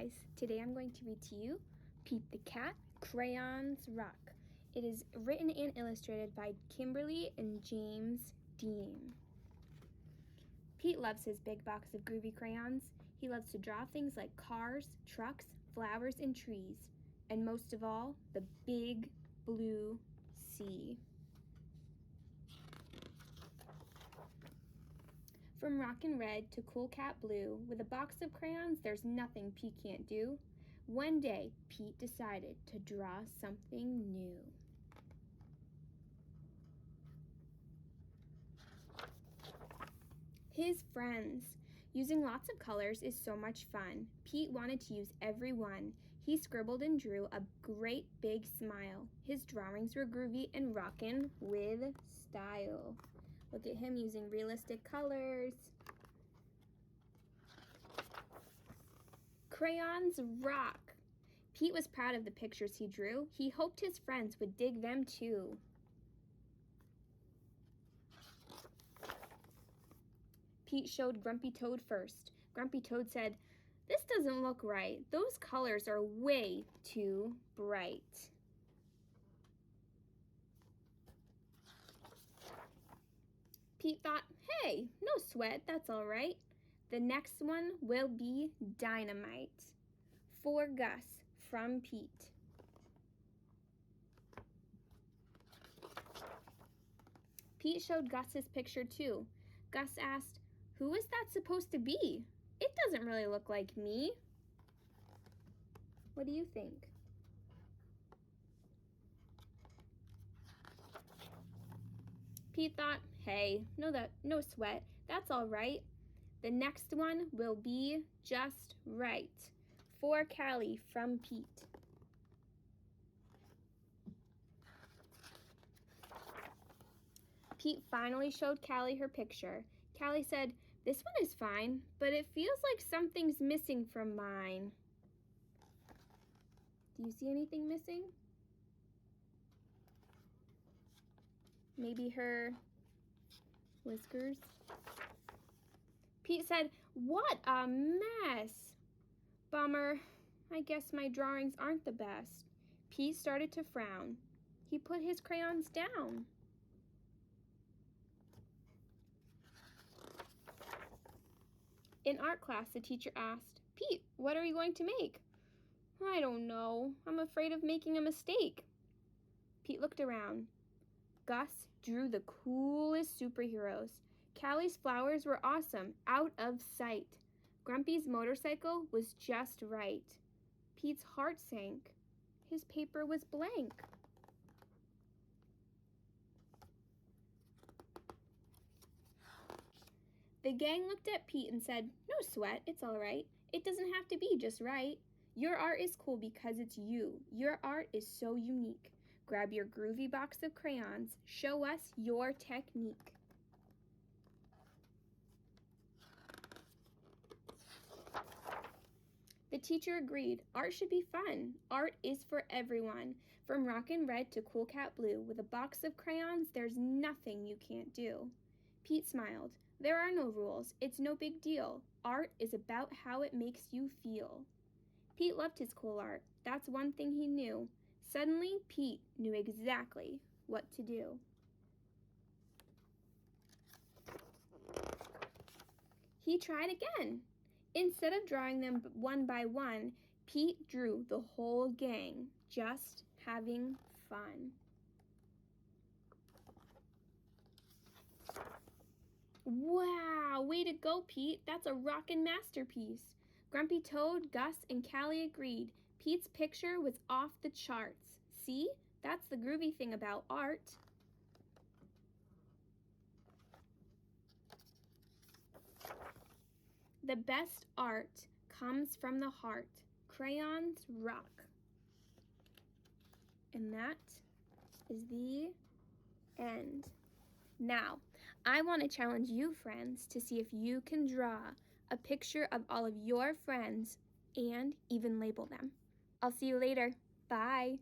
guys, today I'm going to read to you Pete the Cat, Crayons Rock. It is written and illustrated by Kimberly and James Dean. Pete loves his big box of groovy crayons. He loves to draw things like cars, trucks, flowers, and trees, and most of all, the big blue sea. From rockin' red to cool cat blue, with a box of crayons, there's nothing Pete can't do. One day, Pete decided to draw something new. His friends. Using lots of colors is so much fun. Pete wanted to use every one. He scribbled and drew a great big smile. His drawings were groovy and rockin' with style. Look at him using realistic colors. Crayons rock. Pete was proud of the pictures he drew. He hoped his friends would dig them too. Pete showed Grumpy Toad first. Grumpy Toad said, "This doesn't look right. Those colors are way too bright." Pete thought, "Hey, no sweat, that's all right. The next one will be dynamite." For Gus, from Pete. Pete showed Gus his picture too. Gus asked, "Who is that supposed to be? It doesn't really look like me." What do you think? Pete thought, "Hey, no sweat, that's all right. The next one will be just right." For Callie, from Pete. Pete finally showed Callie her picture. Callie said, "This one is fine, but it feels like something's missing from mine." Do you see anything missing? Maybe her whiskers? Pete said, "What a mess! Bummer, I guess my drawings aren't the best." Pete started to frown. He put his crayons down. In art class, the teacher asked, "Pete, what are you going to make?" "I don't know. I'm afraid of making a mistake." Pete looked around. Gus drew the coolest superheroes. Callie's flowers were awesome, out of sight. Grumpy's motorcycle was just right. Pete's heart sank. His paper was blank. The gang looked at Pete and said, "No sweat, it's all right. It doesn't have to be just right. Your art is cool because it's you. Your art is so unique. Grab your groovy box of crayons. Show us your technique." The teacher agreed. Art should be fun. Art is for everyone. From rockin' red to cool cat blue, with a box of crayons, there's nothing you can't do. Pete smiled. There are no rules. It's no big deal. Art is about how it makes you feel. Pete loved his cool art. That's one thing he knew. Suddenly, Pete knew exactly what to do. He tried again. Instead of drawing them one by one, Pete drew the whole gang, just having fun. Wow, way to go, Pete. That's a rockin' masterpiece. Grumpy Toad, Gus, and Callie agreed. Pete's picture was off the charts. See? That's the groovy thing about art. The best art comes from the heart. Crayons rock. And that is the end. Now, I want to challenge you, friends, to see if you can draw a picture of all of your friends and even label them. I'll see you later. Bye.